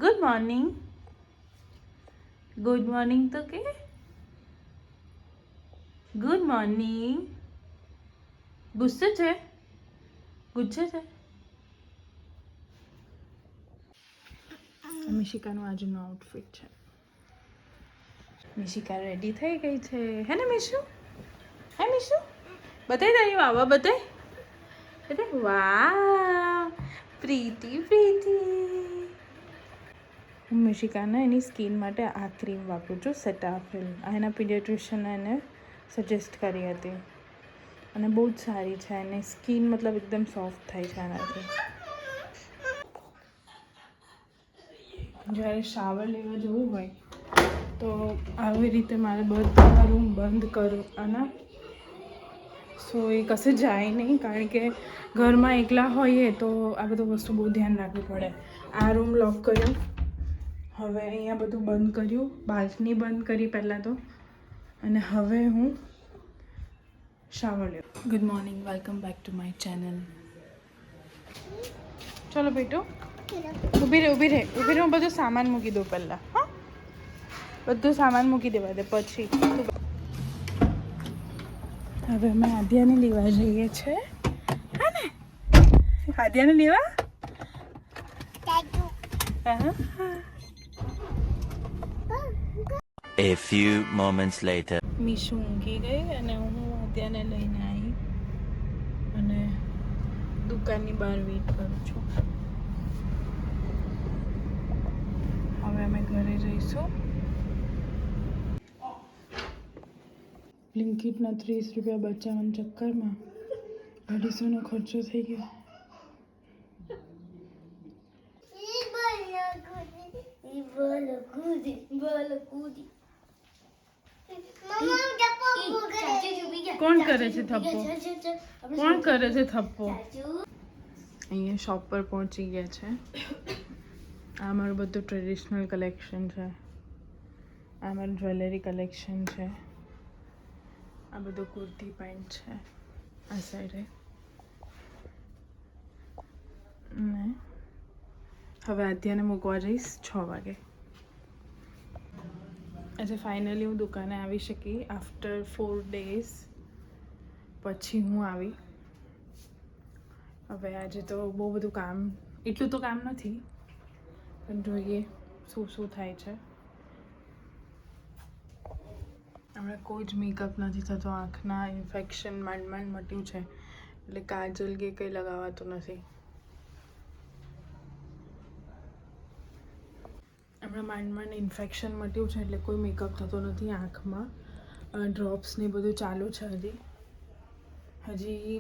Good morning. Good morning તો કે good morning. ગુસ્સે છે? ગુસ્સે છે? મિશિકાનું આજનું આઉટફિટ છે. મિશિકા રેડી થઈ ગઈ છે, હે ને મિશુ? હે મિશુ? બતાવી તારી વાવા બતાવી. એટલે વાહ, પ્રીતિ પ્રીતિ. હું મિશિકાને એની સ્કિન માટે આ ક્રીમ વાપરું છું, સેટાફિલ. આ એના પીડિયાટ્રિશિયને એને સજેસ્ટ કરી હતી અને બહુ જ સારી છે. એની સ્કિન મતલબ એકદમ સોફ્ટ થાય છે એનાથી. જ્યારે શાવર લેવા જવું હોય તો આવી રીતે મારે બધા રૂમ બંધ કરું અને સો એ કશે જાય નહીં, કારણ કે ઘરમાં એકલા હોઈએ તો આ બધું વસ્તુ બહુ ધ્યાન રાખવી પડે. આ રૂમ લોક કર્યો, હવે અહીંયા બધું બંધ કર્યું, બાલ્કની બંધ કરી પહેલાં તો, અને હવે હું શાવર લેવું. Good morning, welcome back to my channel. ચલો બેટો, ઊભી રહે ઊભી રહે ઊભી રહે. હું બધું સામાન મૂકી દઉં પહેલાં. હા, બધું સામાન મૂકી દેવા દે પછી. હવે અમે આદ્યાને લેવા જઈએ છીએ, હા ને? આદ્યાને લેવા A few moments later. Mishu ઊંઘી ગઈ અને હું આદ્યાને લઈને આવી અને દુકાનની બહાર વેઇટ કરું છું. હવે અમે ઘરે જઈશું. બ્લિંકિટના 30 રૂપિયા બચાવવાના ચક્કરમાં 250નો ખર્ચો થઈ ગયો. કોણ કરે છે થપ્પો? કોણ કરે છે થપ્પો? અહીંયા શોપ પર પહોંચી ગયા છે. આ મારું બધું ટ્રેડિશનલ કલેક્શન છે. આ મારું જ્વેલરી કલેક્શન છે. આ બધું કુર્તી પેન્ટ છે આ સાઈડે. ને હવે આદ્યાને મૂકવા જઈશ 6 વાગે. આજે ફાઇનલી હું દુકાને આવી શકી આફ્ટર 4 days પછી હું આવી. હવે આજે તો બહુ બધું કામ, એટલું તો કામ નથી પણ જોઈએ શું શું થાય છે. હમણાં કોઈ જ મેકઅપ નથી થતો. આંખના ઇન્ફેક્શન માંડ મટ્યું છે, એટલે કાજલ કે કંઈ લગાવાતું નથી. હમણાં માંડ ઇન્ફેક્શન મટ્યું છે, એટલે કોઈ મેકઅપ થતો નથી આંખમાં. ડ્રોપ્સ ને બધું ચાલુ છે. હજી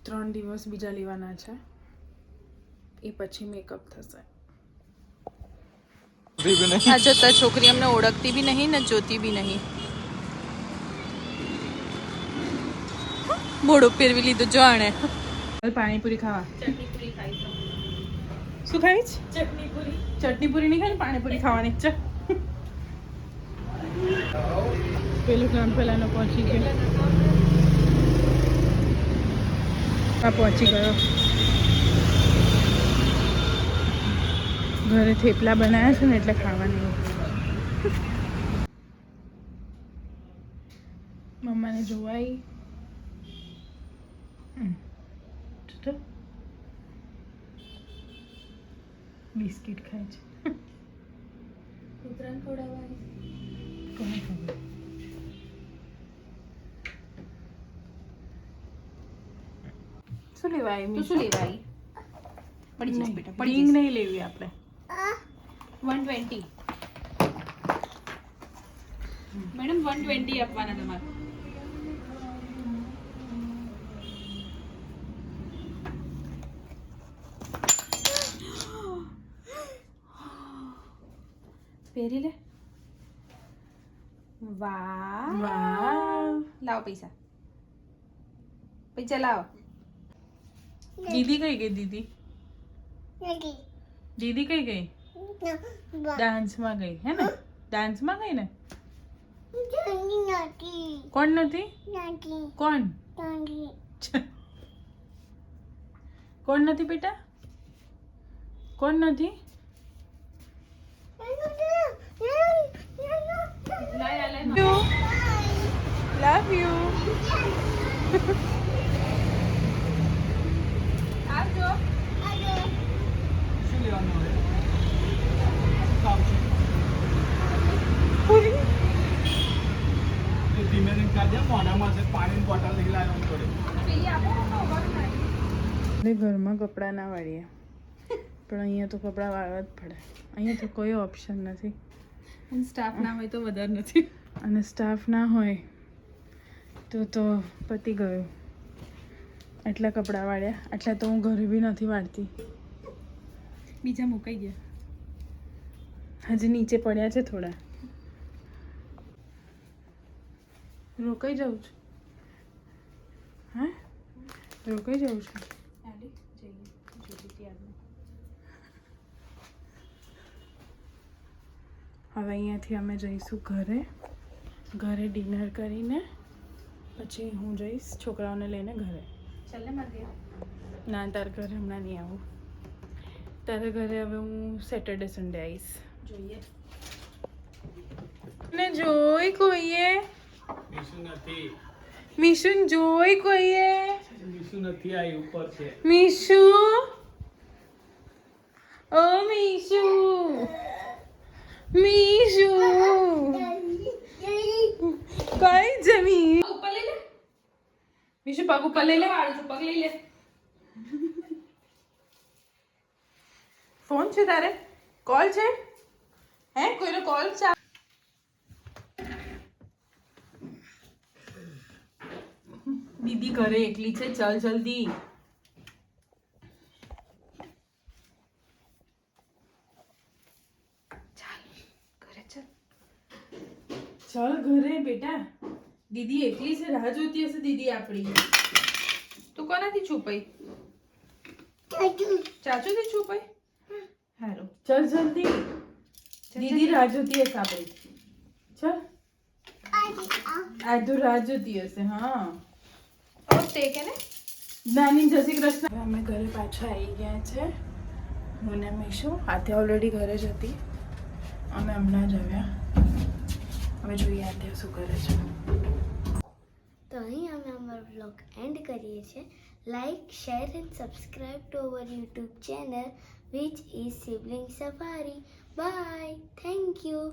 3 દિવસ બીજા લેવાના છે, એ પછી મેકઅપ થશે. આ જતા છોકરી અમને ઓળખતી બી નહીં ને જોતી બી નહીં. મોડું પહેરવી લીધું જો આણે. પાણીપુરી ખાવા. ચટણીપુરી ખાઈ. શું ખાવી છે? ચટણીપુરી. ચટણીપુરી નહીં ખાઈ, પાણીપુરી ખાવાની છે. પેલું કામ પહેલાંનો પહોંચી ગયો. આ પહોંચી ગયો. ઘરે થેપલા બનાવ્યા છે ને એટલે ખાવાની. મમ્માને જોવાઈ બિસ્કિટ ખાય છે. કૂતરાને ખવડાવવાની કોને ખબર. શું લેવાય? શું લેવાય? પડી જશે બેટા, પડી જશે. નહીં લેવી આપણે. 120 મેડમ, 120 આપવાના તમારે. પહેરી લે. વાહ વાહ. લાવો પૈસા, પૈસા લાવો. દીદી કઈ ગઈ? દીદી દીદી કઈ ગઈ? ડાન્સમાં ગઈ, હે ને? ડાન્સમાં ગઈ ને? કોણ નથી? કોણ કોણ નથી બેટા? કોણ નથી? Love you. આવજો. શું લેવાનું હવે કામ છે તો ધીમે ધીમે કાઢ્યા મોઢામાં છે પાણીની બોટલ લઈ લાવવાનું પડે આપણે ઘરમાં કપડાં ના વાળીએ પણ અહીંયા તો કપડાં વાળવા જ પડે. અહીંયા તો કોઈ ઓપ્શન નથી સ્ટાફ ના હોય તો વધારે નથી. અને સ્ટાફ ના હોય તો પતી ગયું. આટલા કપડાં વાળ્યા, આટલા તો હું ઘરે બી નથી વાળતી. બીજા મુકાઈ ગયા. હજી નીચે પડ્યા છે થોડા. રોકાઈ જાઉં છું. હા રોકાઈ જાઉં છું. હવે અહીંયાથી અમે જઈશું ઘરે ડિનર કરીને પછી હું જઈશ છોકરાઓને લઈને ઘરે. ચાલે મારે ના તારા ઘરે હમણાં નહીં આવું. તારા ઘરે હવે હું સેટરડે સન્ડે આવીશ. જોઈએ. ને જોઈ કોઈએ મીસુ નથી મીશુન જોઈ કોઈએ મીસુ નથી આ ઉપર છે મીશુ ઓ મીશુ મીશુ કઈ જમી ઉપર લઈ લે. મીશુ પગ ઉપર લઈ લે. વાળું છું, પગ લઈ લે. ફોન છે તારે? કોલ છે? હે કોઈનો કોલ છે? દીદી ઘરે એકલી છે, ચાલ જલ્દી. ચાલ ઘરે બેટા. દીદી એકલી છે, રાહ જોતી હશે દીદી આપણી. તું કોનાથી છુપાઈ? ચાચુથી છુપાઈ? હારું. ચાલ જલ્દી. દીદી રાહ જોતી હશે આપણી. ચાલ આધુ રાહ જોતી હશે. હા ઓ તે કે ને નાની જય શ્રી કૃષ્ણ. હવે અમે ઘરે પાછા આવી ગયા છે. હું ને મીશુ આતે ઓલરેડી ઘરે જ હતી. અમે હમણાં જ આવ્યા. હવે જોઈએ આતે શું કરે છે. તો અહીં અમે અમારો બ્લોગ એન્ડ કરીએ છીએ. Like share and subscribe to our YouTube channel which is sibling safari. Bye. Thank you.